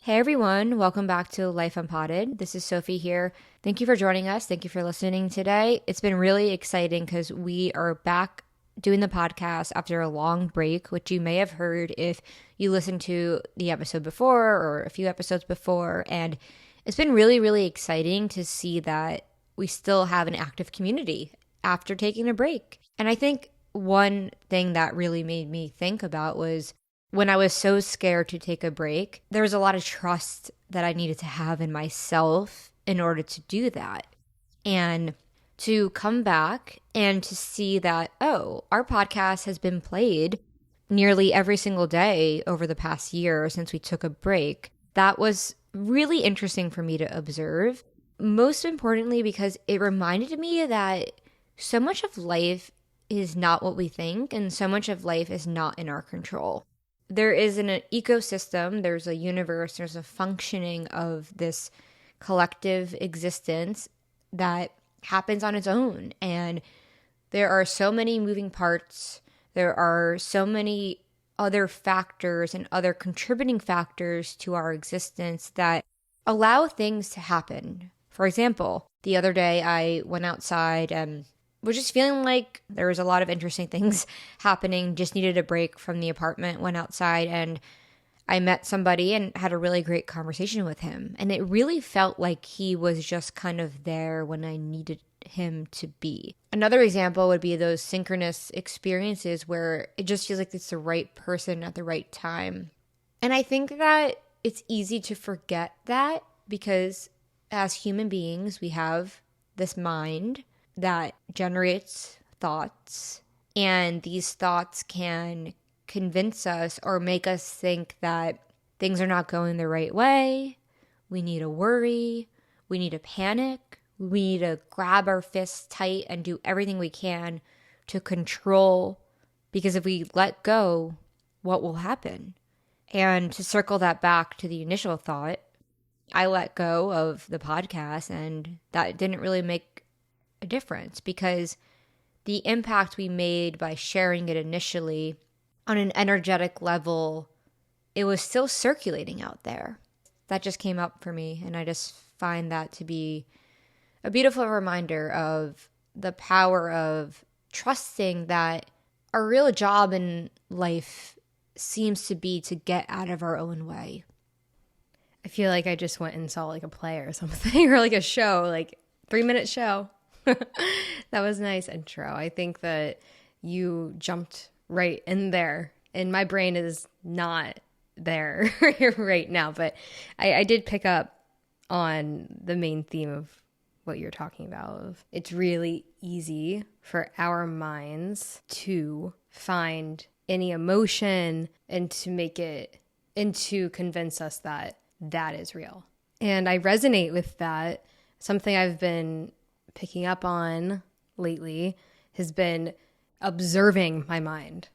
Hey everyone, welcome back to Life Unpotted. This is Sophie here. Thank you for joining us. Thank you for listening today. It's been really exciting because we are back doing the podcast after a long break, which you may have heard if you listened to the episode before or a few episodes before. And it's been really, really exciting to see that we still have an active community after taking a break. And I think one thing that really made me think about was when I was so scared to take a break, there was a lot of trust that I needed to have in myself in order to do that. And to come back and to see that, oh, our podcast has been played nearly every single day over the past year since we took a break, that was really interesting for me to observe. Most importantly, because it reminded me that so much of life is not what we think, and so much of life is not in our control. There is an ecosystem, there's a universe, there's a functioning of this collective existence that happens on its own. And there are so many moving parts. There are so many other factors and other contributing factors to our existence that allow things to happen. For example, the other day I went outside and was just feeling like there was a lot of interesting things happening, just needed a break from the apartment, went outside, and I met somebody and had a really great conversation with him. And it really felt like he was just kind of there when I needed him to be. Another example would be those synchronous experiences where it just feels like it's the right person at the right time. And I think that it's easy to forget that because as human beings, we have this mind that generates thoughts, and these thoughts can convince us or make us think that things are not going the right way. We need to worry. We need to panic. We need to grab our fists tight and do everything we can to control, because if we let go, what will happen? And to circle that back to the initial thought, I let go of the podcast, and that didn't really make a difference because the impact we made by sharing it initially on an energetic level, it was still circulating out there. That just came up for me, and I just find that to be a beautiful reminder of the power of trusting that our real job in life seems to be to get out of our own way. I feel like I just went and saw like a play or something or like a show, like 3-minute show. That was a nice intro. I think that you jumped right in there, and my brain is not there right now, but I did pick up on the main theme of what you're talking about. It's really easy for our minds to find any emotion and to make it and to convince us that that is real. And I resonate with that. Something I've been picking up on lately has been observing my mind.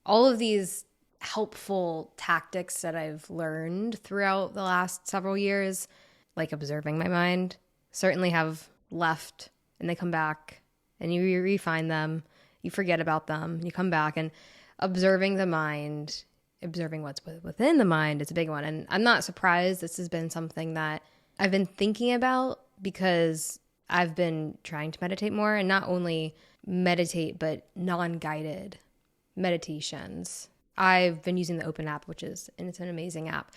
All of these helpful tactics that I've learned throughout the last several years, like observing my mind, certainly have left, and they come back and you refine them, you forget about them, you come back, and observing the mind, observing what's within the mind is a big one. And I'm not surprised this has been something that I've been thinking about because I've been trying to meditate more, and not only meditate, but non-guided meditations. I've been using the Open app, and it's an amazing app.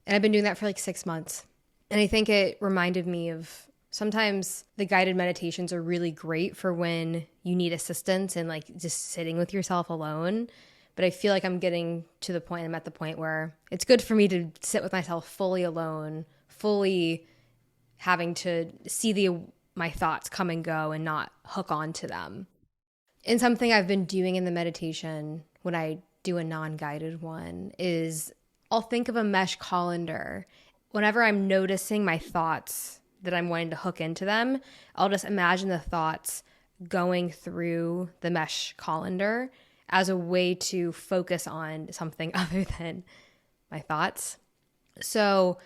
And I've been doing that for like 6 months. And I think it reminded me of sometimes the guided meditations are really great for when you need assistance and like just sitting with yourself alone. But I feel like I'm at the point where it's good for me to sit with myself fully alone, fully having to see my thoughts come and go and not hook on to them. And something I've been doing in the meditation when I do a non-guided one is I'll think of a mesh colander. Whenever I'm noticing my thoughts that I'm wanting to hook into them, I'll just imagine the thoughts going through the mesh colander as a way to focus on something other than my thoughts. So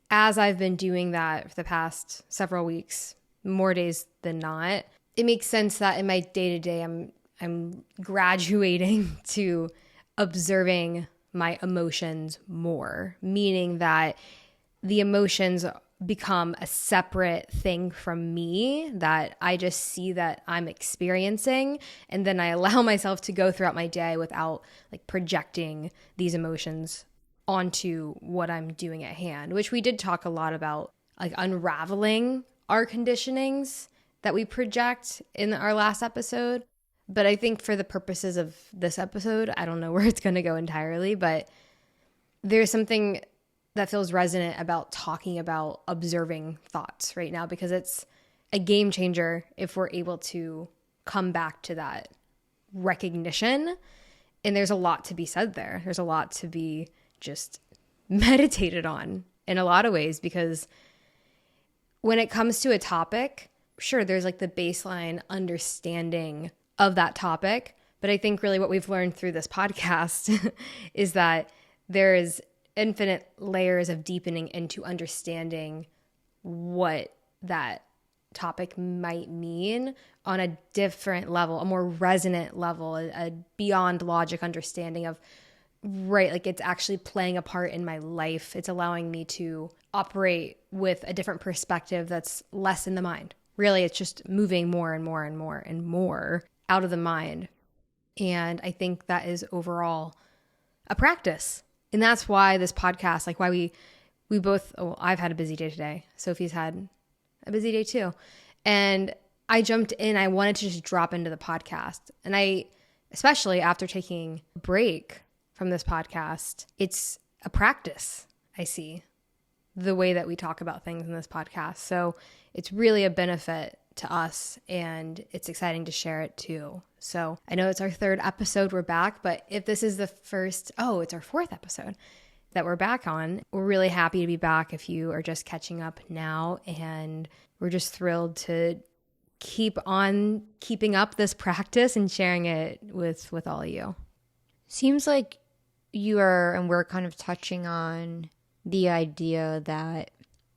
as I've been doing that for the past several weeks, more days than not, it makes sense that in my day-to-day I'm graduating to observing my emotions more, meaning that the emotions become a separate thing from me that I just see that I'm experiencing. And then I allow myself to go throughout my day without like projecting these emotions onto what I'm doing at hand, which we did talk a lot about, like unraveling our conditionings that we project in our last episode. But I think for the purposes of this episode, I don't know where it's going to go entirely, but there's something that feels resonant about talking about observing thoughts right now, because it's a game changer if we're able to come back to that recognition. And there's a lot to be said there. There's a lot to be just meditated on in a lot of ways, because when it comes to a topic, sure, there's like the baseline understanding of that topic. But I think really what we've learned through this podcast is that there is infinite layers of deepening into understanding what that topic might mean on a different level, a more resonant level, a beyond logic understanding of, right, like it's actually playing a part in my life. It's allowing me to operate with a different perspective that's less in the mind. Really, it's just moving more and more and more and more out of the mind. And I think that is overall a practice. And that's why this podcast, like why we both, I've had a busy day today. Sophie's had a busy day too. And I jumped in, I wanted to just drop into the podcast. And I, especially after taking a break from this podcast, it's a practice. I see the way that we talk about things in this podcast. So it's really a benefit to us, and it's exciting to share it too. So I know it's our third episode, we're back, but if this is the first, it's our fourth episode that we're back on, we're really happy to be back if you are just catching up now. And we're just thrilled to keep on keeping up this practice and sharing it with all of you. Seems like you are, and we're kind of touching on the idea that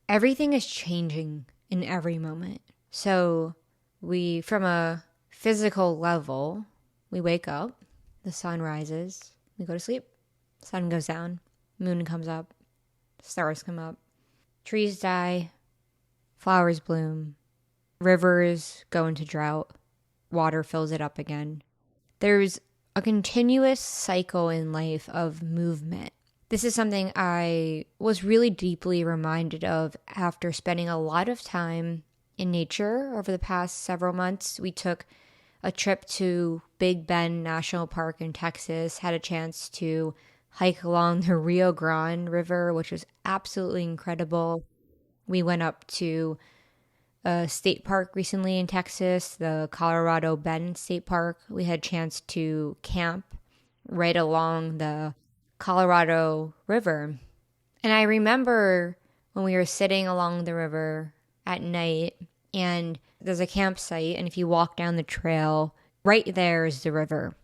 everything is changing in every moment. So we, from a physical level, we wake up, the sun rises, we go to sleep, sun goes down, moon comes up, stars come up, trees die, flowers bloom, rivers go into drought, water fills it up again. There's a continuous cycle in life of movement. This is something I was really deeply reminded of after spending a lot of time in nature over the past several months. We took a trip to Big Bend National Park in Texas, had a chance to hike along the Rio Grande River, which was absolutely incredible. We went up to a state park recently in Texas, the Colorado Bend State Park. We had a chance to camp right along the Colorado River. And I remember when we were sitting along the river at night, and there's a campsite, and if you walk down the trail, right there is the river.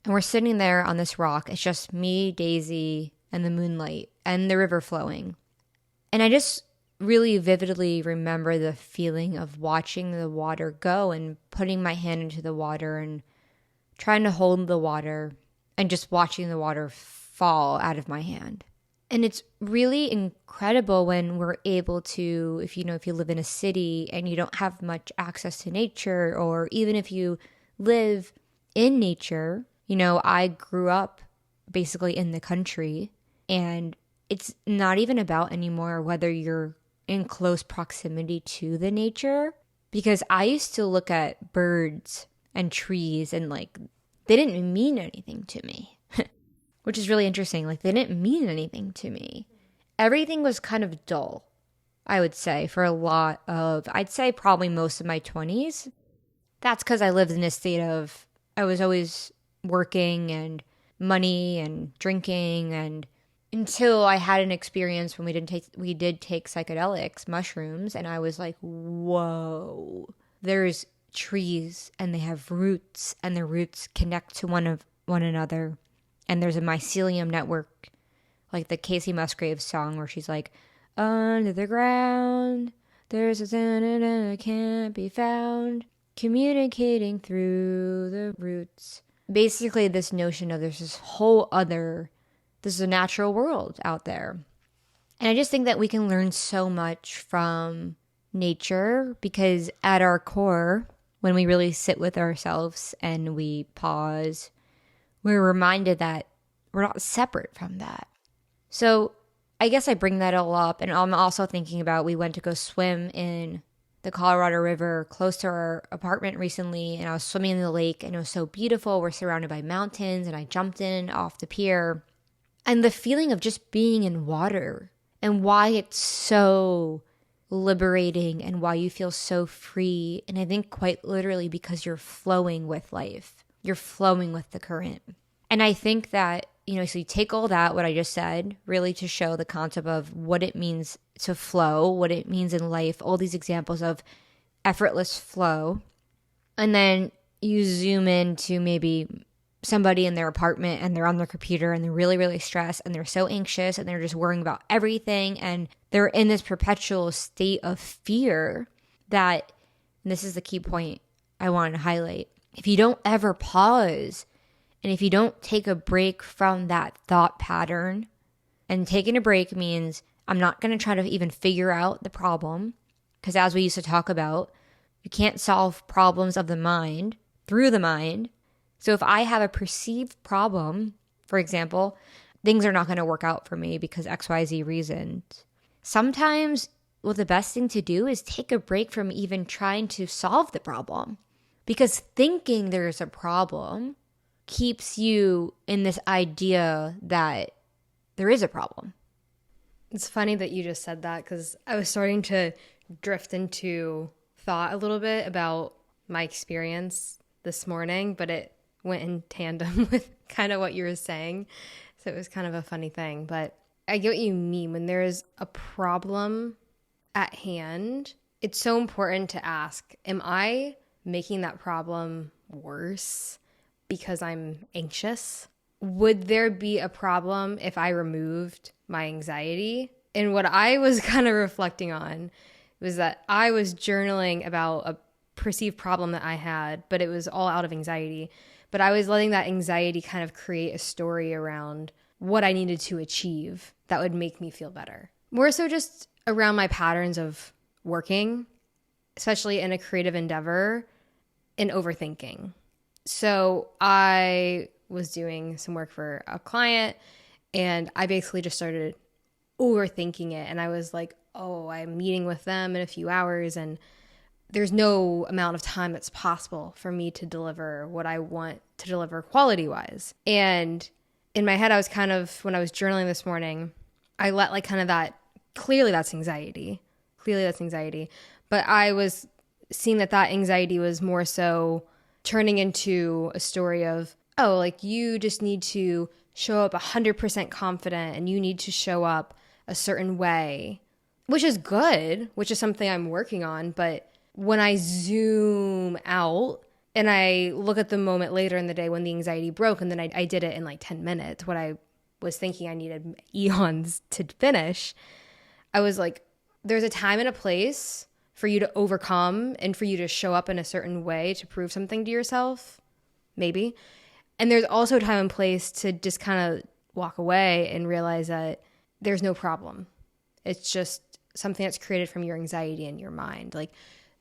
And we're sitting there on this rock. It's just me, Daisy, and the moonlight, and the river flowing. And I just really vividly remember the feeling of watching the water go and putting my hand into the water and trying to hold the water and just watching the water fall out of my hand. And it's really incredible when we're able to, if you live in a city and you don't have much access to nature, or even if you live in nature, I grew up basically in the country, and it's not even about anymore whether you're in close proximity to the nature, because I used to look at birds and trees and they didn't mean anything to me. Which is really interesting. They didn't mean anything to me. Everything was kind of dull, I would say, for a lot of, I'd say probably most of my 20s. That's because I lived in a state of, I was always working and money and drinking, and until I had an experience when we did take psychedelics, mushrooms, and I was like, whoa, there's trees and they have roots, and the roots connect to one another. And there's a mycelium network, like the Casey Musgraves song where she's like, under the ground, there's a sound that can't be found, communicating through the roots. Basically, this notion of there's this a natural world out there. And I just think that we can learn so much from nature because at our core, when we really sit with ourselves and we pause, we're reminded that we're not separate from that. So I guess I bring that all up. And I'm also thinking about we went to go swim in the Colorado River close to our apartment recently. And I was swimming in the lake and it was so beautiful. We're surrounded by mountains and I jumped in off the pier. And the feeling of just being in water and why it's so liberating and why you feel so free. And I think quite literally because you're flowing with life. You're flowing with the current. And I think that, so you take all that, what I just said, really to show the concept of what it means to flow, what it means in life, all these examples of effortless flow. And then you zoom into maybe somebody in their apartment and they're on their computer and they're really, really stressed and they're so anxious and they're just worrying about everything. And they're in this perpetual state of fear that, and this is the key point I wanted to highlight, if you don't ever pause and if you don't take a break from that thought pattern, and taking a break means I'm not going to try to even figure out the problem, because as we used to talk about, you can't solve problems of the mind through the mind. So if I have a perceived problem, for example, things are not going to work out for me because XYZ reasons. Sometimes, well, the best thing to do is take a break from even trying to solve the problem, because thinking there's a problem keeps you in this idea that there is a problem. It's funny that you just said that because I was starting to drift into thought a little bit about my experience this morning, but it went in tandem with kind of what you were saying. So it was kind of a funny thing, but I get what you mean. When there's a problem at hand, it's so important to ask, am I making that problem worse because I'm anxious? Would there be a problem if I removed my anxiety? And what I was kind of reflecting on was that I was journaling about a perceived problem that I had, but it was all out of anxiety. But I was letting that anxiety kind of create a story around what I needed to achieve that would make me feel better. More so just around my patterns of working, especially in a creative endeavor, and overthinking. So I was doing some work for a client and I basically just started overthinking it. And I was like, oh, I'm meeting with them in a few hours and there's no amount of time that's possible for me to deliver what I want to deliver quality-wise. And in my head, I was kind of, when I was journaling this morning, I let like kind of that, clearly that's anxiety. But I was seeing that anxiety was more so turning into a story of, oh, like you just need to show up 100% confident and you need to show up a certain way, which is good, which is something I'm working on. But when I zoom out and I look at the moment later in the day when the anxiety broke and then I did it in like 10 minutes, what I was thinking I needed eons to finish, I was like, there's a time and a place for you to overcome and for you to show up in a certain way to prove something to yourself, maybe. And there's also time and place to just kind of walk away and realize that there's no problem. It's just something that's created from your anxiety in your mind. Like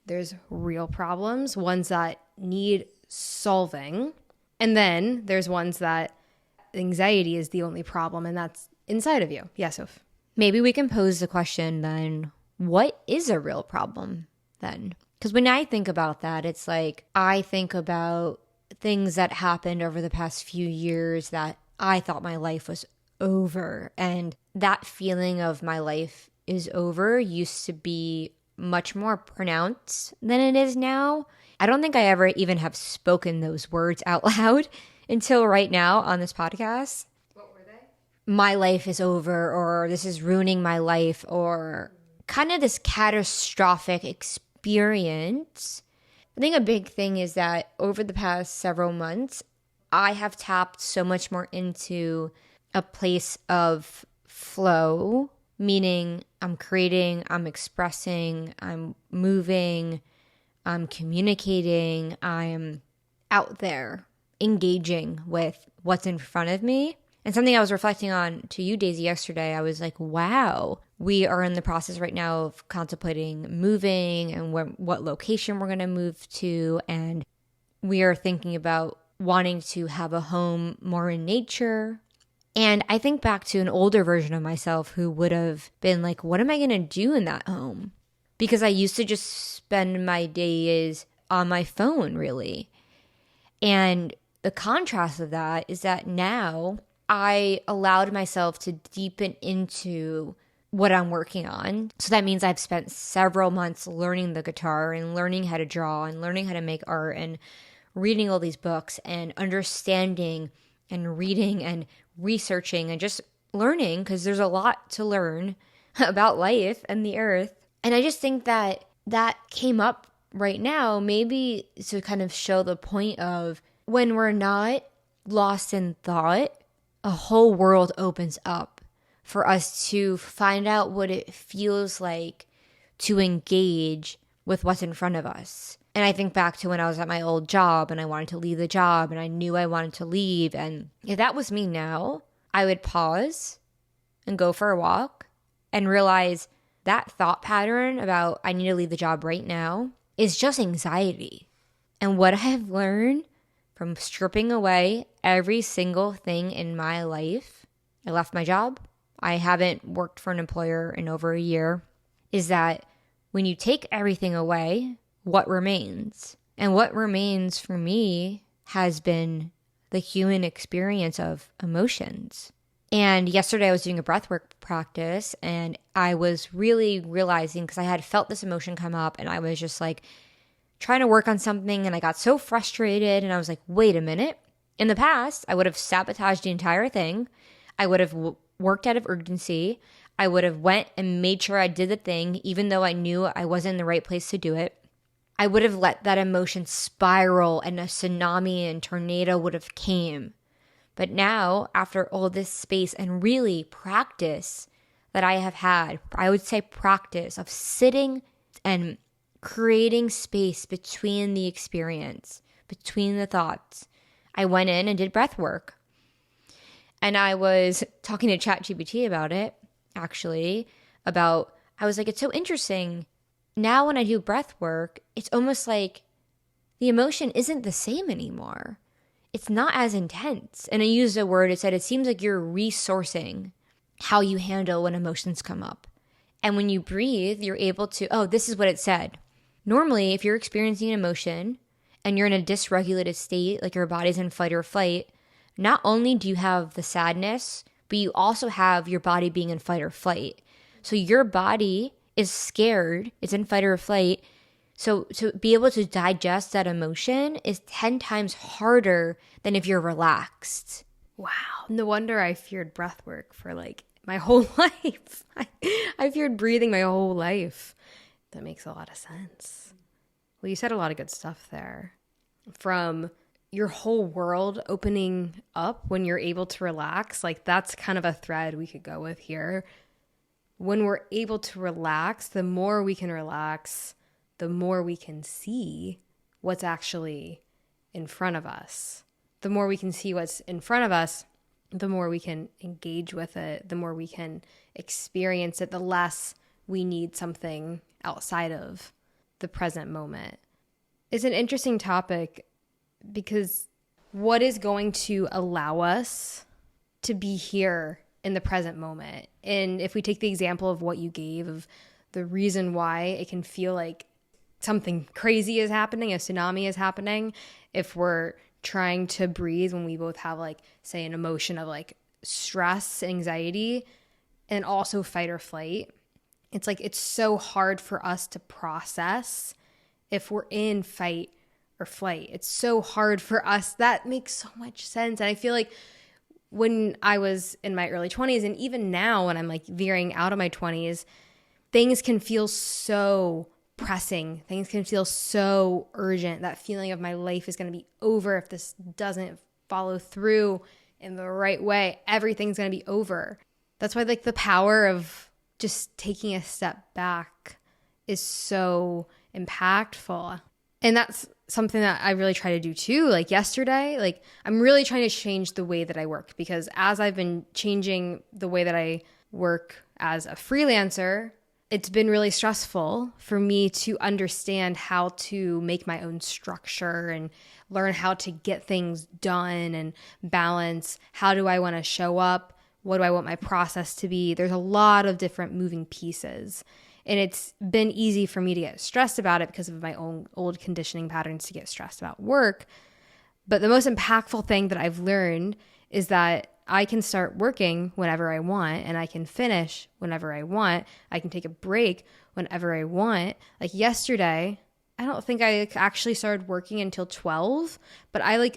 there's real problems, ones that need solving. And then there's ones that anxiety is the only problem and that's inside of you. Yeah, Soph. Maybe we can pose the question then, what is a real problem then? Because when I think about that, it's like I think about things that happened over the past few years that I thought my life was over. And that feeling of my life is over used to be much more pronounced than it is now. I don't think I ever even have spoken those words out loud until right now on this podcast. What were they? My life is over, or this is ruining my life, or kind of this catastrophic experience. I think a big thing is that over the past several months, I have tapped so much more into a place of flow, meaning I'm creating, I'm expressing, I'm moving, I'm communicating, I'm out there engaging with what's in front of me. And something I was reflecting on to you, Daisy, yesterday, I was like, wow, we are in the process right now of contemplating moving and what location we're going to move to. And we are thinking about wanting to have a home more in nature. And I think back to an older version of myself who would have been like, what am I going to do in that home? Because I used to just spend my days on my phone, really. And the contrast of that is that now I allowed myself to deepen into what I'm working on. So that means I've spent several months learning the guitar and learning how to draw and learning how to make art and reading all these books and understanding and reading and researching and just learning, because there's a lot to learn about life and the earth. And I just think that that came up right now, maybe to kind of show the point of when we're not lost in thought, a whole world opens up for us to find out what it feels like to engage with what's in front of us. And I think back to when I was at my old job and I wanted to leave the job and I knew I wanted to leave. And if that was me now, I would pause and go for a walk and realize that thought pattern about I need to leave the job right now is just anxiety. And what I have learned from stripping away every single thing in my life, I left my job, I haven't worked for an employer in over a year, is that when you take everything away, what remains? And what remains for me has been the human experience of emotions. And yesterday I was doing a breathwork practice and I was really realizing, because I had felt this emotion come up and I was just like trying to work on something and I got so frustrated and I was like, wait a minute. In the past, I would have sabotaged the entire thing. I would have worked out of urgency. I would have went and made sure I did the thing, even though I knew I wasn't in the right place to do it. I would have let that emotion spiral and a tsunami and tornado would have came. But now, after all this space and really practice that I have had, I would say practice of sitting and creating space between the experience, between the thoughts, I went in and did breath work. And I was talking to ChatGPT about it, actually, I was like, it's so interesting. Now when I do breath work, it's almost like the emotion isn't the same anymore. It's not as intense. And I used a word, it said, it seems like you're resourcing how you handle when emotions come up. And when you breathe, you're able to, this is what it said. Normally, if you're experiencing an emotion and you're in a dysregulated state, like your body's in fight or flight, not only do you have the sadness, but you also have your body being in fight or flight. So your body is scared, it's in fight or flight. So to be able to digest that emotion is 10 times harder than if you're relaxed. Wow. No wonder I feared breath work for like my whole life. I feared breathing my whole life. That makes a lot of sense. Well, you said a lot of good stuff there. From your whole world opening up when you're able to relax, like that's kind of a thread we could go with here. When we're able to relax, the more we can relax, the more we can see what's actually in front of us. The more we can see what's in front of us, the more we can engage with it, the more we can experience it, the less we need something outside of the present moment. It's an interesting topic because what is going to allow us to be here in the present moment? And if we take the example of what you gave of the reason why it can feel like something crazy is happening, a tsunami is happening, if we're trying to breathe when we both have like, say, an emotion of like stress, anxiety, and also fight or flight. It's like it's so hard for us to process if we're in fight or flight. It's so hard for us. That makes so much sense. And I feel like when I was in my early 20s and even now when I'm like veering out of my 20s, things can feel so pressing. Things can feel so urgent. That feeling of my life is going to be over if this doesn't follow through in the right way. Everything's going to be over. That's why like the power of just taking a step back is so impactful. And that's something that I really try to do too. Like yesterday, like I'm really trying to change the way that I work, because as I've been changing the way that I work as a freelancer, it's been really stressful for me to understand how to make my own structure and learn how to get things done and balance. How do I want to show up? What do I want my process to be? There's a lot of different moving pieces. And it's been easy for me to get stressed about it because of my own old conditioning patterns to get stressed about work. But the most impactful thing that I've learned is that I can start working whenever I want, and I can finish whenever I want. I can take a break whenever I want. Like yesterday, I don't think I actually started working until 12, but I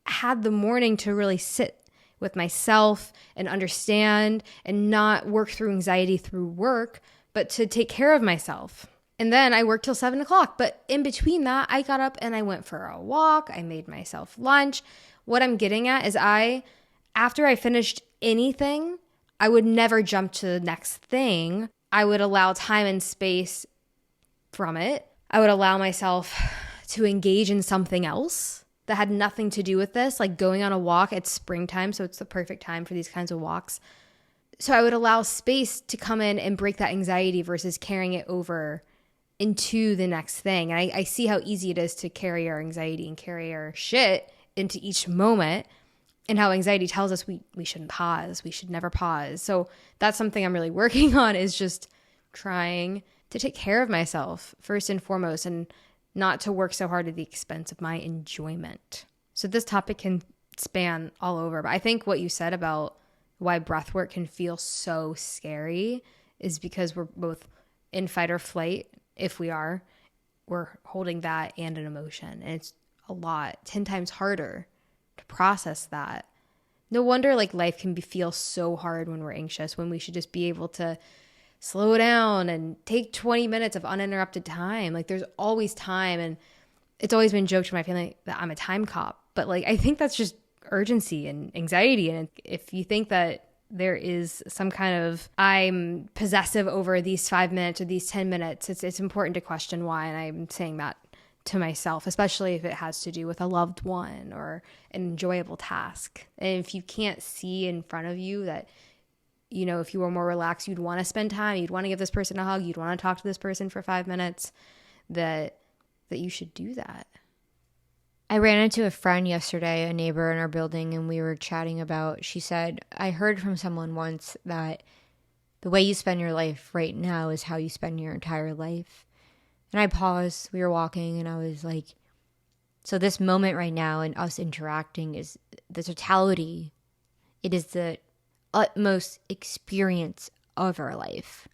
had the morning to really sit with myself and understand and not work through anxiety through work, but to take care of myself. And then I worked till 7 o'clock. But in between that, I got up and I went for a walk. I made myself lunch. What I'm getting at is after I finished anything, I would never jump to the next thing. I would allow time and space from it. I would allow myself to engage in something else that had nothing to do with this, like going on a walk. It's springtime, so it's the perfect time for these kinds of walks. So I would allow space to come in and break that anxiety versus carrying it over into the next thing. And I see how easy it is to carry our anxiety and carry our shit into each moment, and how anxiety tells us we shouldn't pause. We should never pause. So that's something I'm really working on, is just trying to take care of myself first and foremost, and not to work so hard at the expense of my enjoyment. So this topic can span all over. But I think what you said about why breath work can feel so scary is because we're both in fight or flight. If we're holding that and an emotion. And it's a lot, 10 times harder to process that. No wonder life can feel so hard when we're anxious, when we should just be able to slow down and take 20 minutes of uninterrupted time. There's always time. And it's always been joked to my family that I'm a time cop. But I think that's just urgency and anxiety. And if you think that there is some kind of I'm possessive over these 5 minutes or these 10 minutes, it's important to question why. And I'm saying that to myself, especially if it has to do with a loved one or an enjoyable task. And if you can't see in front of you that, if you were more relaxed, you'd want to spend time, you'd want to give this person a hug, you'd want to talk to this person for 5 minutes, that you should do that. I ran into a friend yesterday, a neighbor in our building, and we were chatting about, she said, I heard from someone once that the way you spend your life right now is how you spend your entire life. And I paused, we were walking, and I was like, so this moment right now and us interacting is the totality. It is the utmost experience of our life.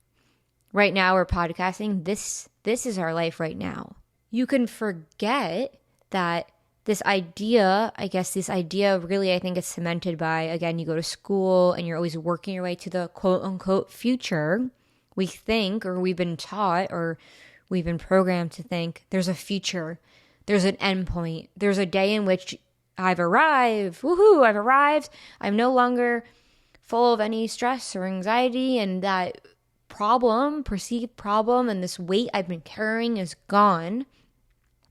Right now we're podcasting. This is our life right now. You can forget that this idea really, I think it's cemented by, again, you go to school and you're always working your way to the quote unquote future. We think, or we've been taught, or we've been programmed to think there's a future, there's an end point, there's a day in which I've arrived. Woohoo, I've arrived. I'm no longer full of any stress or anxiety, and that perceived problem, and this weight I've been carrying is gone.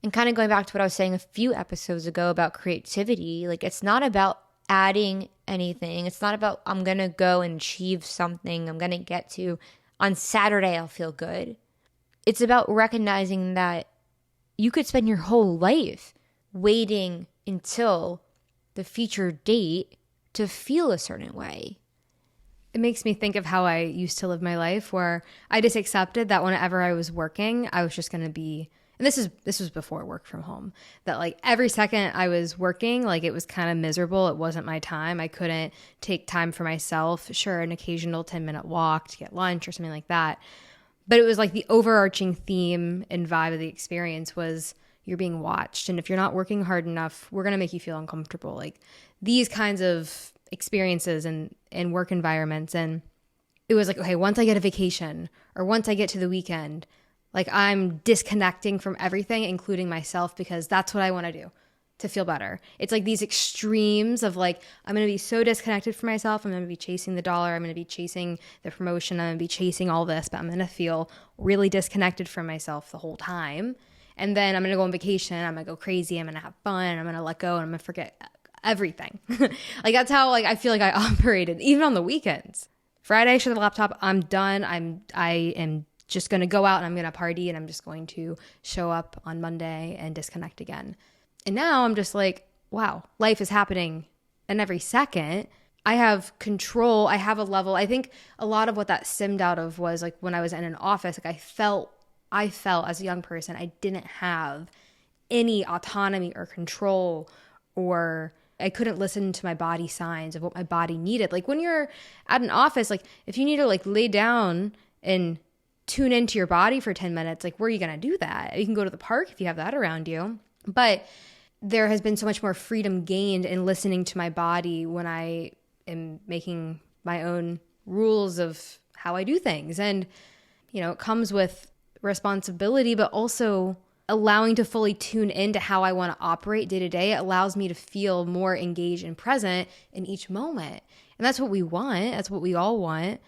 And kind of going back to what I was saying a few episodes ago about creativity, it's not about adding anything. It's not about I'm going to go and achieve something I'm going to get to. On Saturday, I'll feel good. It's about recognizing that you could spend your whole life waiting until the future date to feel a certain way. It makes me think of how I used to live my life, where I just accepted that whenever I was working, I was just going to be, and this was before work from home, that every second I was working, it was kind of miserable. It wasn't my time. I couldn't take time for myself. Sure, an occasional 10-minute walk to get lunch or something like that. But it was the overarching theme and vibe of the experience was you're being watched. And if you're not working hard enough, we're going to make you feel uncomfortable. These kinds of experiences and work environments. And it was okay, once I get a vacation or once I get to the weekend, I'm disconnecting from everything, including myself, because that's what I want to do to feel better. It's these extremes of I'm going to be so disconnected from myself. I'm going to be chasing the dollar. I'm going to be chasing the promotion. I'm going to be chasing all this, but I'm going to feel really disconnected from myself the whole time. And then I'm going to go on vacation. I'm going to go crazy. I'm going to have fun. I'm going to let go and I'm going to forget everything. Like that's how like I feel like I operated even on the weekends. Friday, I shut the laptop. I'm done. I am just going to go out and I'm going to party and I'm just going to show up on Monday and disconnect again. And now I'm just like, wow, life is happening. And every second I have control. I have a level. I think a lot of what that stemmed out of was like when I was in an office, like I felt as a young person, I didn't have any autonomy or control, or I couldn't listen to my body signs of what my body needed. Like when you're at an office, like if you need to like lay down and tune into your body for 10 minutes, like where are you going to do that? You can go to the park if you have that around you. But there has been so much more freedom gained in listening to my body when I am making my own rules of how I do things. And, you know, it comes with responsibility, but also allowing to fully tune into how I want to operate day to day. It allows me to feel more engaged and present in each moment. And that's what we want. That's what we all want.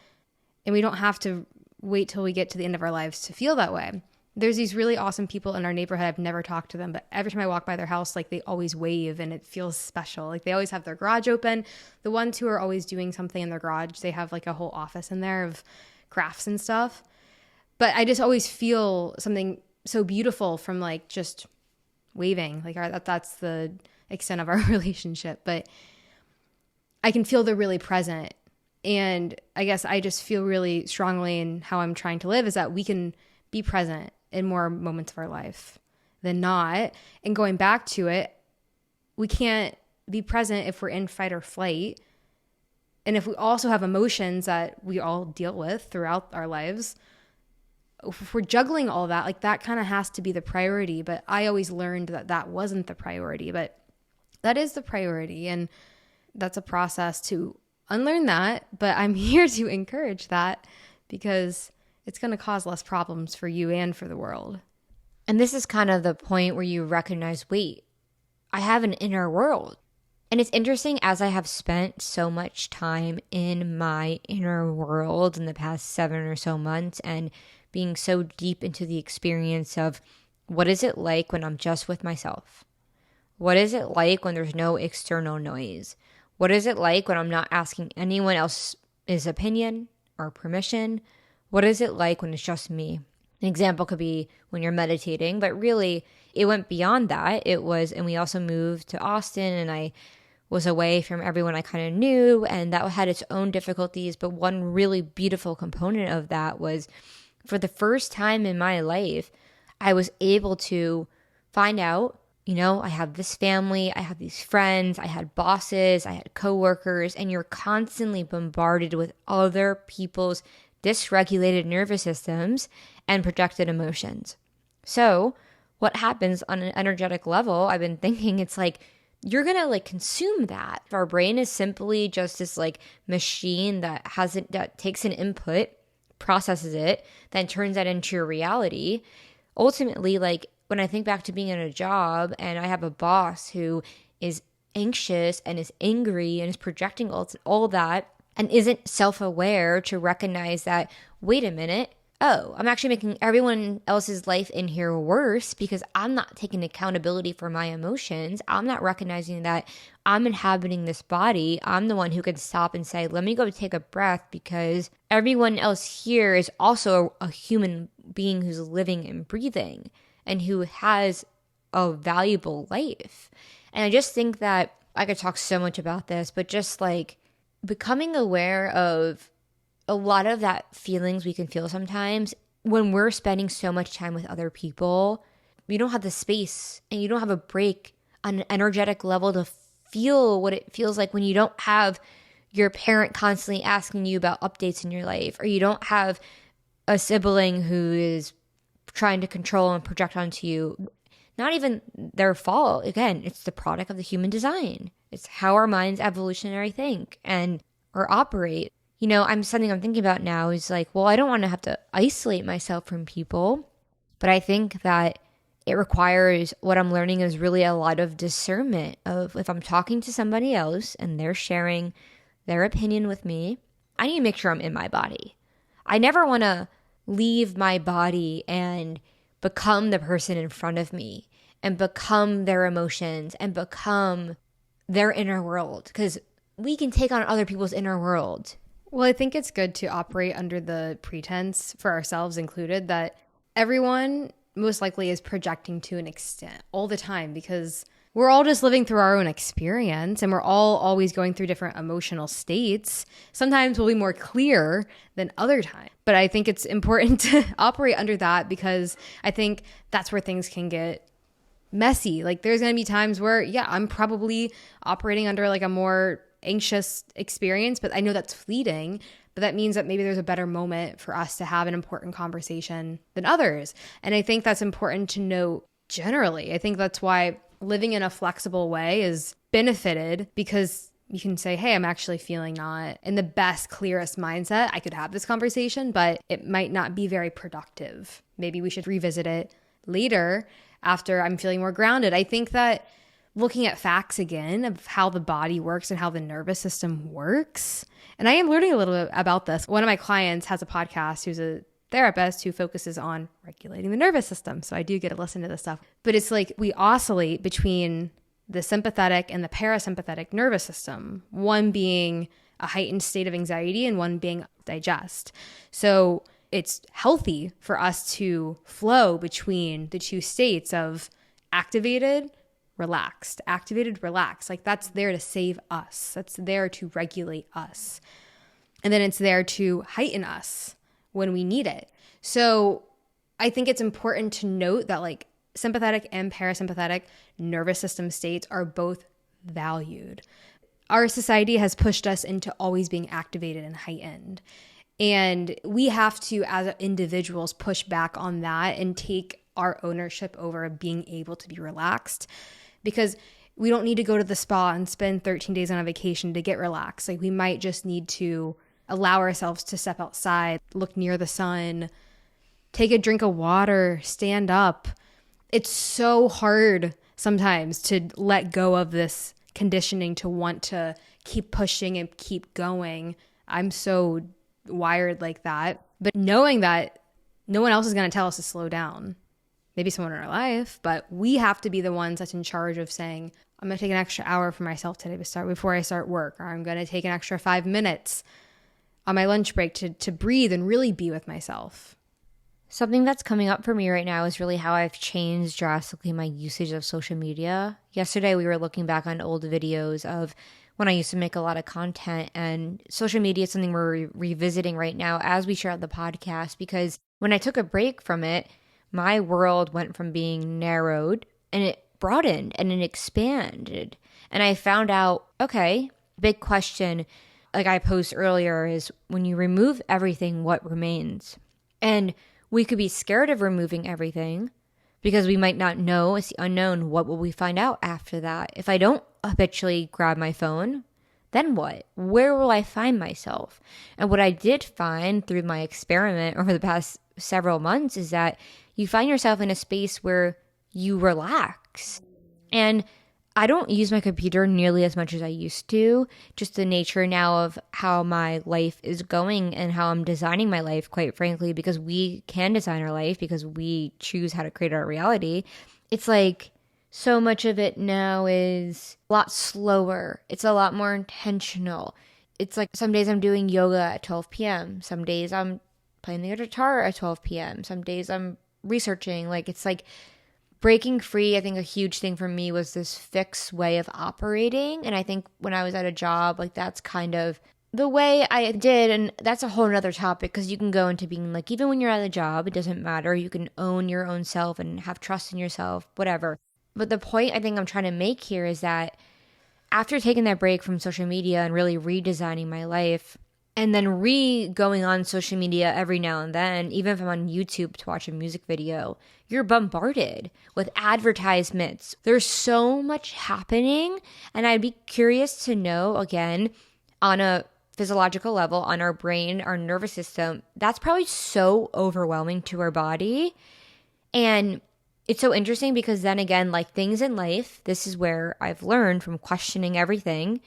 And we don't have to wait till we get to the end of our lives to feel that way. There's these really awesome people in our neighborhood. I've never talked to them, but every time I walk by their house, like they always wave and it feels special. Like they always have their garage open. The ones who are always doing something in their garage, they have like a whole office in there of crafts and stuff. But I just always feel something so beautiful from like just waving. Like that's the extent of our relationship. But I can feel they're really present. And I guess I just feel really strongly in how I'm trying to live is that we can be present in more moments of our life than not. And going back to it, we can't be present if we're in fight or flight. And if we also have emotions that we all deal with throughout our lives, if we're juggling all that, like that kind of has to be the priority. But I always learned that that wasn't the priority, but that is the priority. And that's a process to unlearn that. But I'm here to encourage that because it's going to cause less problems for you and for the world. And this is kind of the point where you recognize, wait, I have an inner world. And it's interesting, as I have spent so much time in my inner world in the past 7 or so months and being so deep into the experience of what is it like when I'm just with myself? What is it like when there's no external noise? What is it like when I'm not asking anyone else's opinion or permission? What is it like when it's just me? An example could be when you're meditating, but really it went beyond that. And we also moved to Austin and I was away from everyone I kind of knew, and that had its own difficulties. But one really beautiful component of that was for the first time in my life, I was able to find out, I have this family, I have these friends, I had bosses, I had coworkers, and you're constantly bombarded with other people's dysregulated nervous systems and projected emotions. So what happens on an energetic level, I've been thinking it's like, you're going to like consume that. Our brain is simply just this like machine that takes an input, processes it, then turns that into your reality. Ultimately, like when I think back to being in a job and I have a boss who is anxious and is angry and is projecting all that and isn't self-aware to recognize that, wait a minute, I'm actually making everyone else's life in here worse because I'm not taking accountability for my emotions. I'm not recognizing that I'm inhabiting this body. I'm the one who can stop and say, let me go take a breath because everyone else here is also a human being who's living and breathing and who has a valuable life. And I just think that I could talk so much about this, but just like becoming aware of a lot of that feelings we can feel sometimes when we're spending so much time with other people, you don't have the space and you don't have a break on an energetic level to feel what it feels like when you don't have your parent constantly asking you about updates in your life, or you don't have a sibling who is trying to control and project onto you. Not even their fault. Again, it's the product of the human design. It's how our minds evolutionary think and or operate. I'm thinking about now is like, well, I don't want to have to isolate myself from people, but I think that it requires what I'm learning is really a lot of discernment of if I'm talking to somebody else and they're sharing their opinion with me, I need to make sure I'm in my body. I never want to leave my body and become the person in front of me and become their emotions and become their inner world, because we can take on other people's inner world. Well, I think it's good to operate under the pretense, for ourselves included, that everyone most likely is projecting to an extent all the time, because we're all just living through our own experience and we're all always going through different emotional states. Sometimes we'll be more clear than other times. But I think it's important to operate under that, because I think that's where things can get messy. Like there's going to be times where, yeah, I'm probably operating under like a more anxious experience, but I know that's fleeting. But that means that maybe there's a better moment for us to have an important conversation than others. And I think that's important to note generally. I think that's why living in a flexible way is benefited, because you can say, hey, I'm actually feeling not in the best, clearest mindset. I could have this conversation, but it might not be very productive. Maybe we should revisit it later after I'm feeling more grounded. I think that looking at facts again of how the body works and how the nervous system works. And I am learning a little bit about this. One of my clients has a podcast who's a therapist who focuses on regulating the nervous system. So I do get to listen to this stuff. But it's like we oscillate between the sympathetic and the parasympathetic nervous system, one being a heightened state of anxiety and one being digest. So it's healthy for us to flow between the two states of activated, relaxed, activated, relaxed. Like that's there to save us. That's there to regulate us. And then it's there to heighten us when we need it. So I think it's important to note that like sympathetic and parasympathetic nervous system states are both valued. Our society has pushed us into always being activated and heightened. And we have to, as individuals, push back on that and take our ownership over being able to be relaxed, because we don't need to go to the spa and spend 13 days on a vacation to get relaxed. Like we might just need to allow ourselves to step outside, look near the sun, take a drink of water, stand up. It's so hard sometimes to let go of this conditioning to want to keep pushing and keep going. I'm so wired like that. But knowing that no one else is going to tell us to slow down, maybe someone in our life, but we have to be the ones that's in charge of saying, I'm going to take an extra hour for myself today before I start work, or I'm going to take an extra 5 minutes on my lunch break to breathe and really be with myself. Something that's coming up for me right now is really how I've changed drastically my usage of social media. Yesterday, we were looking back on old videos of when I used to make a lot of content, and social media is something we're revisiting right now as we share out the podcast, because when I took a break from it, my world went from being narrowed and it broadened and it expanded. And I found out, okay, big question, like I posed earlier, is when you remove everything, what remains? And we could be scared of removing everything because we might not know. It's the unknown. What will we find out after that? If I don't habitually grab my phone, then what? Where will I find myself? And what I did find through my experiment over the past several months is that you find yourself in a space where you relax. And I don't use my computer nearly as much as I used to. Just the nature now of how my life is going and how I'm designing my life, quite frankly, because we can design our life because we choose how to create our reality. It's like so much of it now is a lot slower. It's a lot more intentional. It's like some days I'm doing yoga at 12 p.m. Some days I'm playing the guitar at 12 p.m. Some days I'm researching. Like it's like breaking free. I think a huge thing for me was this fixed way of operating. And I think when I was at a job, like that's kind of the way I did. And that's a whole nother topic, because you can go into being like, even when you're at a job, it doesn't matter. You can own your own self and have trust in yourself, whatever. But the point I think I'm trying to make here is that after taking that break from social media and really redesigning my life, and then going on social media every now and then, even if I'm on YouTube to watch a music video, you're bombarded with advertisements. There's so much happening. And I'd be curious to know, again, on a physiological level, on our brain, our nervous system, that's probably so overwhelming to our body. And it's so interesting because then again, like things in life, this is where I've learned from questioning everything.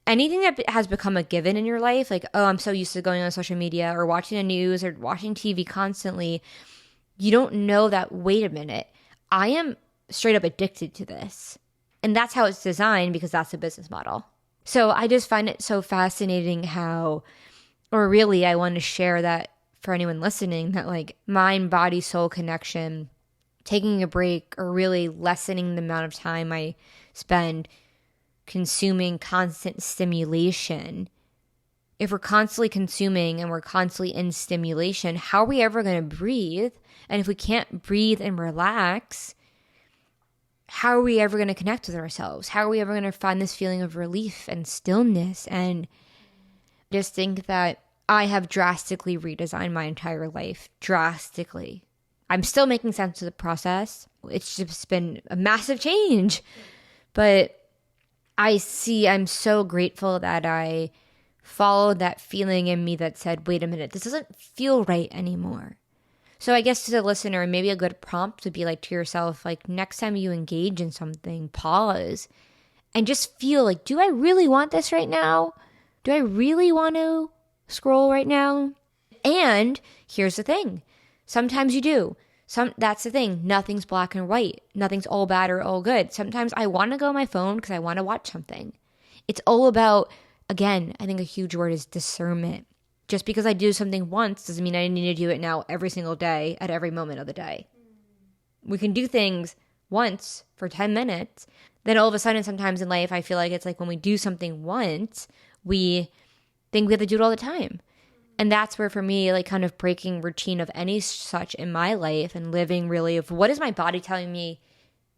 Anything that has become a given in your life, like, oh, I'm so used to going on social media or watching the news or watching TV constantly, you don't know that, wait a minute, I am straight up addicted to this. And that's how it's designed, because that's the business model. So I just find it so fascinating how, or really I want to share that for anyone listening, that like mind, body, soul connection, taking a break, or really lessening the amount of time I spend consuming constant stimulation. If we're constantly consuming and we're constantly in stimulation, how are we ever going to breathe? And if we can't breathe and relax, how are we ever going to connect with ourselves? How are we ever going to find this feeling of relief and stillness? And just think that I have drastically redesigned my entire life. Drastically. I'm still making sense of the process. It's just been a massive change. But I'm so grateful that I followed that feeling in me that said, wait a minute, this doesn't feel right anymore. So I guess to the listener, maybe a good prompt would be like to yourself, like next time you engage in something, pause and just feel like, do I really want this right now? Do I really want to scroll right now? And here's the thing. Sometimes you do. That's the thing. Nothing's black and white. Nothing's all bad or all good. Sometimes I want to go on my phone because I want to watch something. It's all about, again, I think a huge word is discernment. Just because I do something once doesn't mean I need to do it now every single day at every moment of the day. We can do things once for 10 minutes. Then all of a sudden, sometimes in life, I feel like it's like when we do something once, we think we have to do it all the time. And that's where, for me, like kind of breaking routine of any such in my life and living really of what is my body telling me.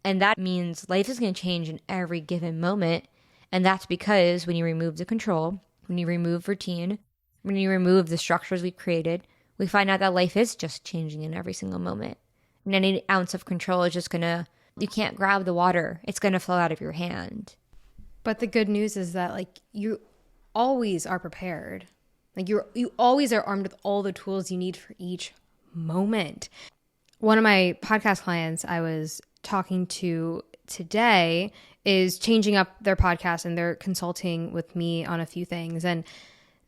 And that means life is going to change in every given moment. And that's because when you remove the control, when you remove routine, when you remove the structures we've created, we find out that life is just changing in every single moment. And any ounce of control is just you can't grab the water. It's going to flow out of your hand. But the good news is that like you always are prepared. Like you always are armed with all the tools you need for each moment. One of my podcast clients I was talking to today is changing up their podcast, and they're consulting with me on a few things. And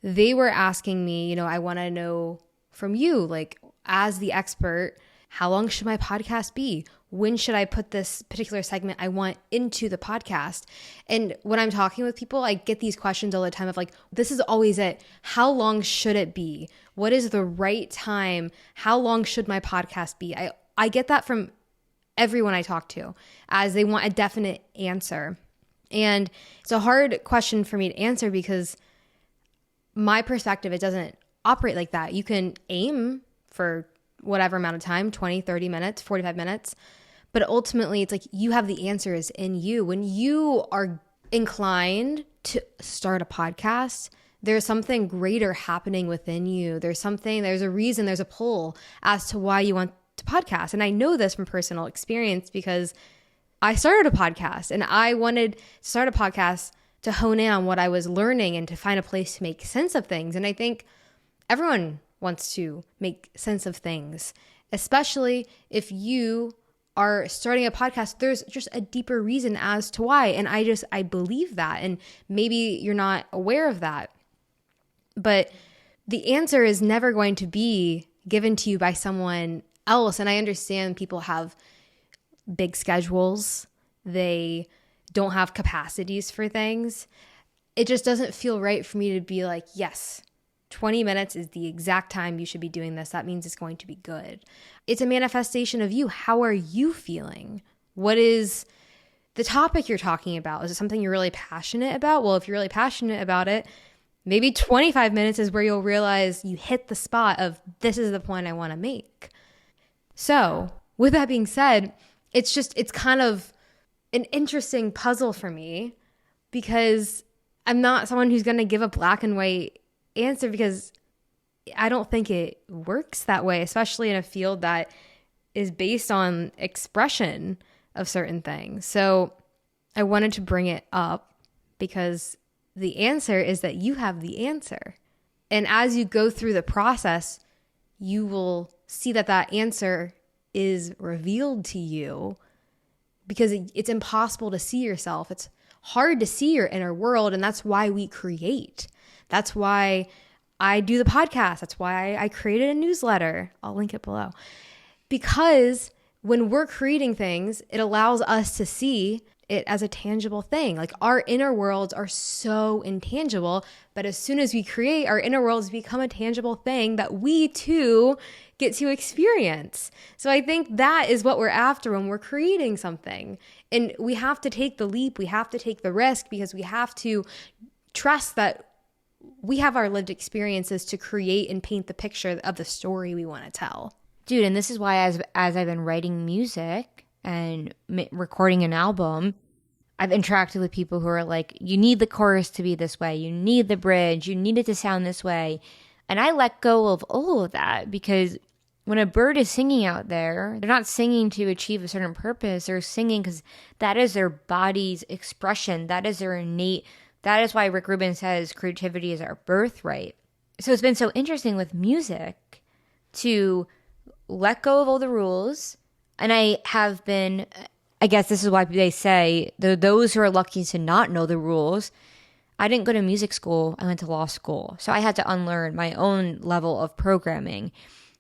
they were asking me, I want to know from you, like as the expert, how long should my podcast be? When should I put this particular segment I want into the podcast? And when I'm talking with people, I get these questions all the time of like, this is always it. How long should it be? What is the right time? How long should my podcast be? I get that from everyone I talk to, as they want a definite answer. And it's a hard question for me to answer because my perspective, it doesn't operate like that. You can aim for whatever amount of time, 20, 30 minutes, 45 minutes. But ultimately, it's like you have the answers in you. When you are inclined to start a podcast, there's something greater happening within you. There's a reason, there's a pull as to why you want to podcast. And I know this from personal experience because I started a podcast and I wanted to start a podcast to hone in on what I was learning and to find a place to make sense of things. And I think everyone wants to make sense of things, especially if you are starting a podcast. There's just a deeper reason as to why. And I believe that. And maybe you're not aware of that. But the answer is never going to be given to you by someone else. And I understand people have big schedules. They don't have capacities for things. It just doesn't feel right for me to be like, yes, 20 minutes is the exact time you should be doing this. That means it's going to be good. It's a manifestation of you. How are you feeling? What is the topic you're talking about? Is it something you're really passionate about? Well, if you're really passionate about it, maybe 25 minutes is where you'll realize you hit the spot of this is the point I want to make. So with that being said, it's kind of an interesting puzzle for me because I'm not someone who's going to give a black and white answer because I don't think it works that way, especially in a field that is based on expression of certain things. So I wanted to bring it up because the answer is that you have the answer. And as you go through the process, you will see that answer is revealed to you because it's impossible to see yourself. It's hard to see your inner world, and that's why we create. That's why I do the podcast. That's why I created a newsletter. I'll link it below. because when we're creating things, it allows us to see it as a tangible thing. Like our inner worlds are so intangible, but as soon as we create, our inner worlds become a tangible thing that we too get to experience. So I think that is what we're after when we're creating something. And we have to take the leap, we have to take the risk, because we have to trust that we have our lived experiences to create and paint the picture of the story we want to tell. Dude, and this is why as I've been writing music and recording an album, I've interacted with people who are like, you need the chorus to be this way, you need the bridge, you need it to sound this way. And I let go of all of that, because when a bird is singing out there, they're not singing to achieve a certain purpose. They're singing because that is their body's expression. That is their innate. That is why Rick Rubin says creativity is our birthright. So it's been so interesting with music to let go of all the rules. And I have been, I guess this is why they say, those who are lucky to not know the rules. I didn't go to music school. I went to law school. So I had to unlearn my own level of programming.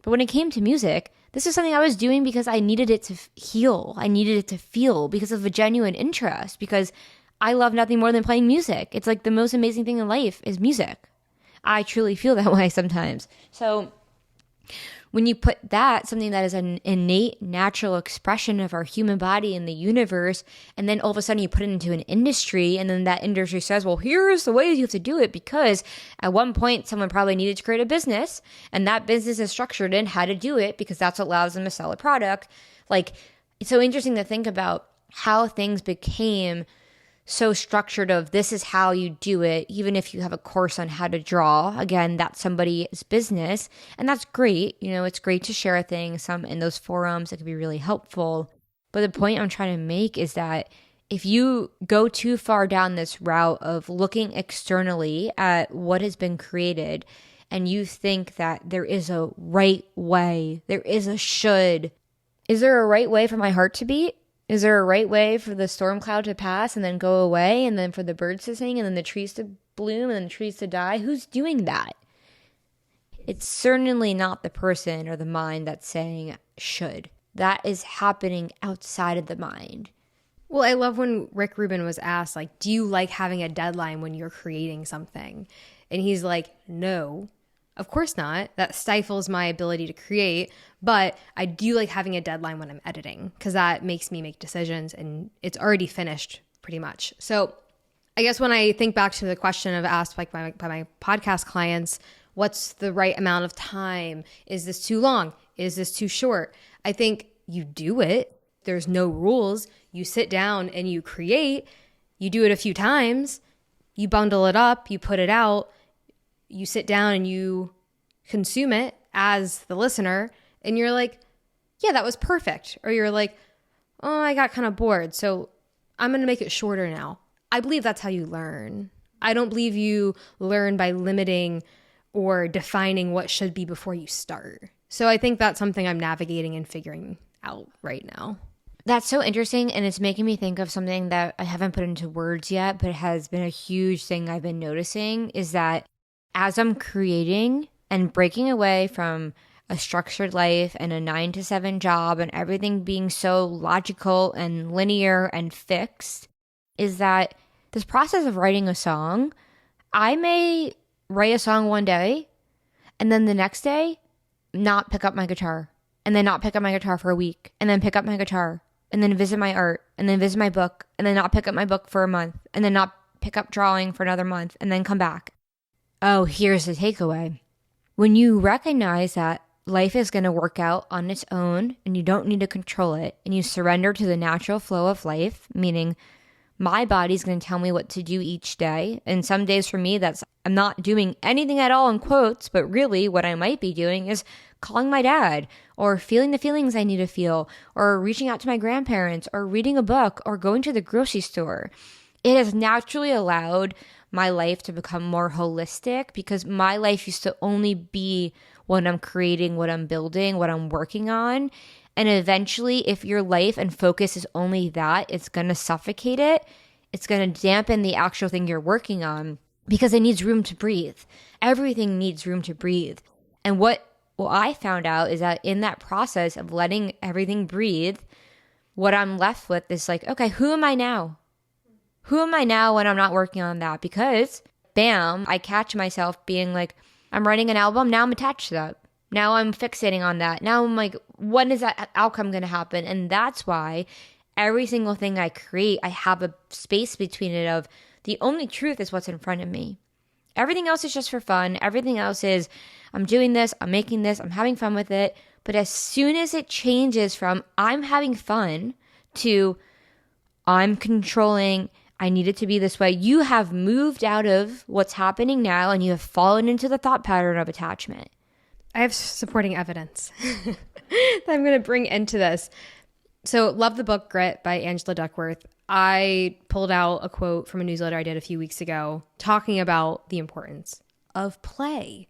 But when it came to music, this is something I was doing because I needed it to heal. I needed it to feel because of a genuine interest, because I love nothing more than playing music. It's like the most amazing thing in life is music. I truly feel that way sometimes. So when you put that, something that is an innate, natural expression of our human body in the universe, and then all of a sudden you put it into an industry, and then that industry says, well, here's the ways you have to do it, because at one point someone probably needed to create a business, and that business is structured in how to do it because that's what allows them to sell a product. Like, it's so interesting to think about how things became so structured of this is how you do it, even if you have a course on how to draw. Again, that's somebody's business, and that's great. You know, it's great to share things some in those forums. It can be really helpful. But the point I'm trying to make is that if you go too far down this route of looking externally at what has been created, and you think that there is a right way, there is a should. Is there a right way for my heart to beat? Is there a right way for the storm cloud to pass and then go away, and then for the birds to sing, and then the trees to bloom, and then the trees to die? Who's doing that? It's certainly not the person or the mind that's saying should. That is happening outside of the mind. Well, I love when Rick Rubin was asked, like, do you like having a deadline when you're creating something? And he's like, no. Of course not. That stifles my ability to create, but I do like having a deadline when I'm editing, because that makes me make decisions and it's already finished pretty much. So I guess when I think back to the question of asked like by my podcast clients, what's the right amount of time? Is this too long? Is this too short? I think you do it. There's no rules. You sit down and you create. You do it a few times. You bundle it up. You put it out. You sit down and you consume it as the listener, and you're like, yeah, that was perfect. Or you're like, oh, I got kind of bored, so I'm going to make it shorter now. I believe that's how you learn. I don't believe you learn by limiting or defining what should be before you start. So I think that's something I'm navigating and figuring out right now. That's so interesting, and it's making me think of something that I haven't put into words yet, but it has been a huge thing I've been noticing, is that as I'm creating and breaking away from a structured life and a 9-to-7 job and everything being so logical and linear and fixed, is that this process of writing a song, I may write a song one day and then the next day not pick up my guitar, and then not pick up my guitar for a week, and then pick up my guitar, and then visit my art, and then visit my book, and then not pick up my book for a month, and then not pick up drawing for another month, and then come back. Oh, here's the takeaway. When you recognize that life is going to work out on its own and you don't need to control it, and you surrender to the natural flow of life, meaning my body's going to tell me what to do each day. And some days for me, that's I'm not doing anything at all in quotes, but really what I might be doing is calling my dad, or feeling the feelings I need to feel, or reaching out to my grandparents, or reading a book, or going to the grocery store. It has naturally allowed my life to become more holistic, because my life used to only be what I'm creating, what I'm building, what I'm working on. And eventually, if your life and focus is only that, it's going to suffocate it. It's going to dampen the actual thing you're working on, because it needs room to breathe. Everything needs room to breathe. And what what I found out is that in that process of letting everything breathe, what I'm left with is like, okay, who am I now? Who am I now when I'm not working on that? Because, bam, I catch myself being like, I'm writing an album, now I'm attached to that. Now I'm fixating on that. Now I'm like, when is that outcome going to happen? And that's why every single thing I create, I have a space between it of the only truth is what's in front of me. Everything else is just for fun. Everything else is, I'm doing this, I'm making this, I'm having fun with it. But as soon as it changes from I'm having fun to I'm controlling, I need it to be this way, you have moved out of what's happening now and you have fallen into the thought pattern of attachment. I have supporting evidence that I'm going to bring into this. So, love the book Grit by Angela Duckworth. I pulled out a quote from a newsletter I did a few weeks ago talking about the importance of play.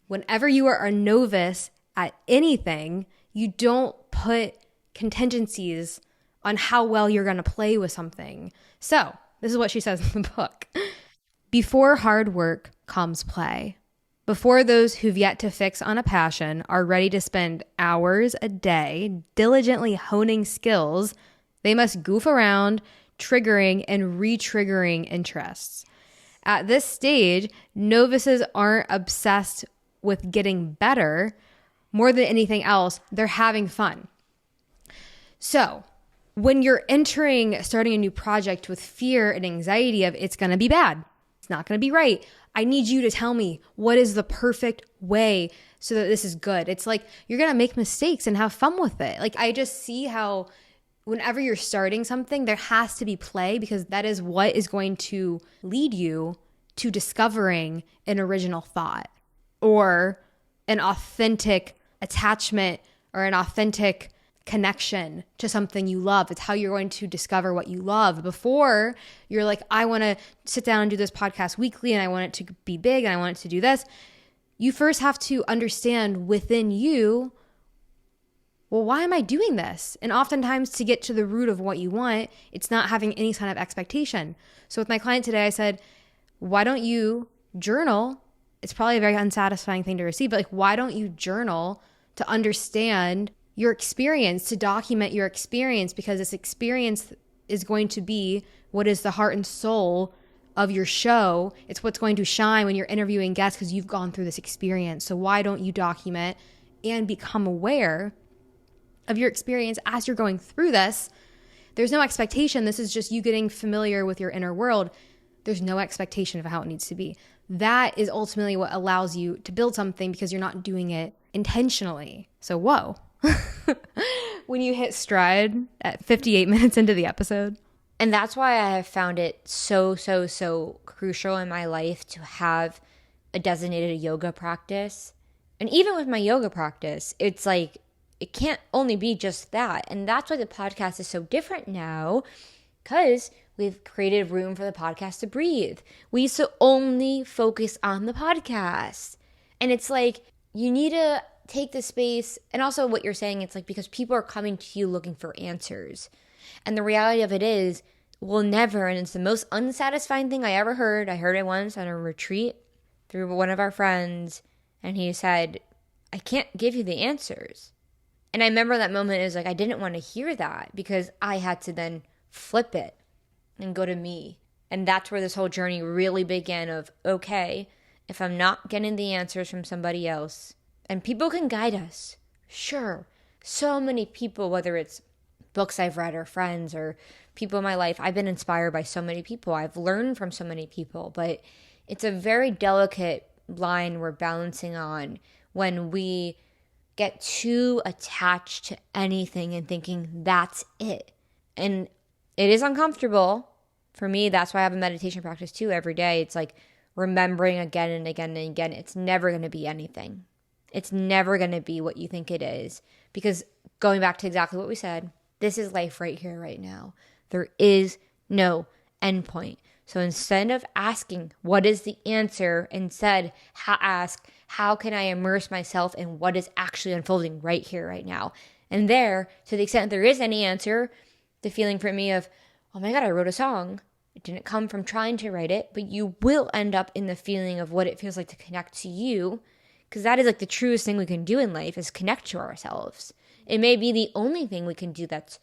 Whenever you are a novice at anything, you don't put contingencies on how well you're going to play with something. So, this is what she says in the book. Before hard work comes play. Before those who've yet to fix on a passion are ready to spend hours a day diligently honing skills, they must goof around, triggering and re-triggering interests. At this stage, novices aren't obsessed with getting better. More than anything else, they're having fun. So, when you're starting a new project with fear and anxiety of it's going to be bad, it's not going to be right, I need you to tell me what is the perfect way so that this is good. It's like you're going to make mistakes and have fun with it. Like I just see how whenever you're starting something, there has to be play because that is what is going to lead you to discovering an original thought or an authentic attachment or an authentic connection to something you love. It's how you're going to discover what you love. Before you're like, I want to sit down and do this podcast weekly and I want it to be big and I want it to do this. You first have to understand within you, well, why am I doing this? And oftentimes to get to the root of what you want, it's not having any kind of expectation. So with my client today, I said, why don't you journal? It's probably a very unsatisfying thing to receive, but like, why don't you journal to understand your experience, to document your experience, because this experience is going to be what is the heart and soul of your show. It's what's going to shine when you're interviewing guests because you've gone through this experience. So why don't you document and become aware of your experience as you're going through this? There's no expectation. This is just you getting familiar with your inner world. There's no expectation of how it needs to be. That is ultimately what allows you to build something because you're not doing it intentionally. So whoa. When you hit stride at 58 minutes into the episode. And that's why I have found it so crucial in my life to have a designated yoga practice. And even with my yoga practice, it's like, it can't only be just that. And that's why the podcast is so different now, because we've created room for the podcast to breathe. We used to only focus on the podcast. And it's like, you need to take the space. And also what you're saying, it's like because people are coming to you looking for answers. And the reality of it is, we'll never, and it's the most unsatisfying thing I ever heard. I heard it once on a retreat through one of our friends. And he said, I can't give you the answers. And I remember that moment, it was like, I didn't want to hear that because I had to then flip it and go to me. And that's where this whole journey really began of, okay, if I'm not getting the answers from somebody else, and people can guide us, sure. So many people, whether it's books I've read or friends or people in my life, I've been inspired by so many people. I've learned from so many people, but it's a very delicate line we're balancing on when we get too attached to anything and thinking that's it. And it is uncomfortable. For me, that's why I have a meditation practice too every day. It's like remembering again and again and again, it's never going to be anything. It's never going to be what you think it is. Because going back to exactly what we said, this is life right here, right now. There is no endpoint. So instead of asking, what is the answer? Instead, ask, how can I immerse myself in what is actually unfolding right here, right now? And there, to the extent there is any answer, the feeling for me of, oh my God, I wrote a song. It didn't come from trying to write it, but you will end up in the feeling of what it feels like to connect to you, because that is like the truest thing we can do in life is connect to ourselves. It may be the only thing we can do that's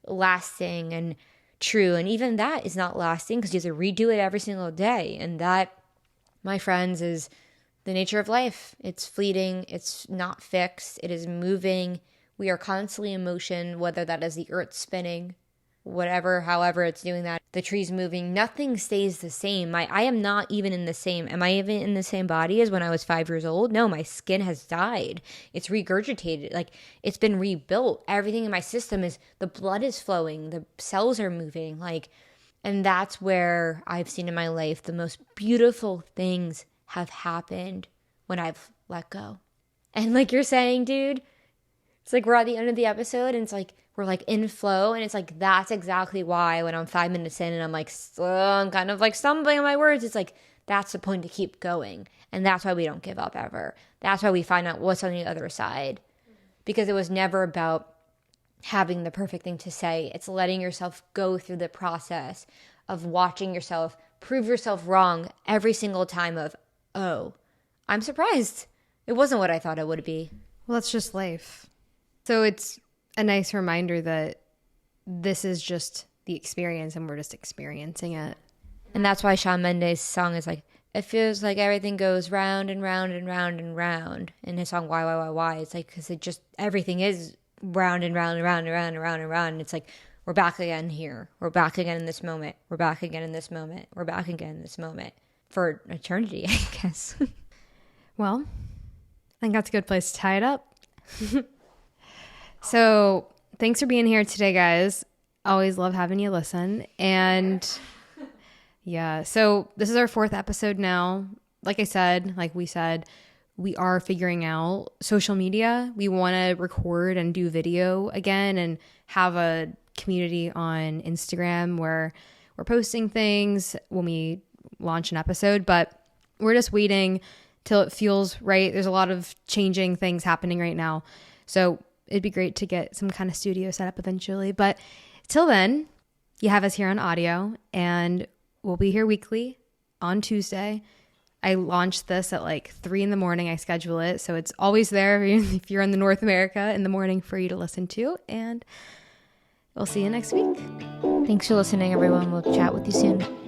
lasting and true. And even that is not lasting because you have to redo it every single day. And that, my friends, is the nature of life. It's fleeting. It's not fixed. It is moving. We are constantly in motion, whether that is the earth spinning, whatever, however it's doing that, the trees moving, nothing stays the same. I am not even in the same, am I even in the same body as when I was 5 years old? No, my skin has died. It's regurgitated, like it's been rebuilt. Everything in my system is, the blood is flowing, the cells are moving, like, and that's where I've seen in my life the most beautiful things have happened when I've let go. And like you're saying, dude, it's like we're at the end of the episode and it's like, we're like in flow, and it's like that's exactly why when I'm 5 minutes in and I'm like, I'm kind of like stumbling on my words, it's like that's the point to keep going. And that's why we don't give up ever. That's why we find out what's on the other side, because it was never about having the perfect thing to say. It's letting yourself go through the process of watching yourself prove yourself wrong every single time of, oh, I'm surprised it wasn't what I thought it would be. Well, that's just life. So it's a nice reminder that this is just the experience and we're just experiencing it. And that's why Shawn Mendes' song is like, it feels like everything goes round and round and round and round. In his song, Why? It's like, because it just, everything is round and round and round and round and round and round. And it's like, we're back again here. We're back again in this moment. We're back again in this moment. We're back again in this moment. For eternity, I guess. Well, I think that's a good place to tie it up. So thanks for being here today, guys. Always love having you listen. And yeah, so this is our 4th episode now. Like I said, like we said, we are figuring out social media. We want to record and do video again and have a community on Instagram where we're posting things when we launch an episode, but we're just waiting till it feels right. There's a lot of changing things happening right now. So it'd be great to get some kind of studio set up eventually. But till then, you have us here on audio, and we'll be here weekly on Tuesday. I launch this at like 3 a.m. I schedule it. So it's always there if you're in the North America in the morning for you to listen to. And we'll see you next week. Thanks for listening, everyone. We'll chat with you soon.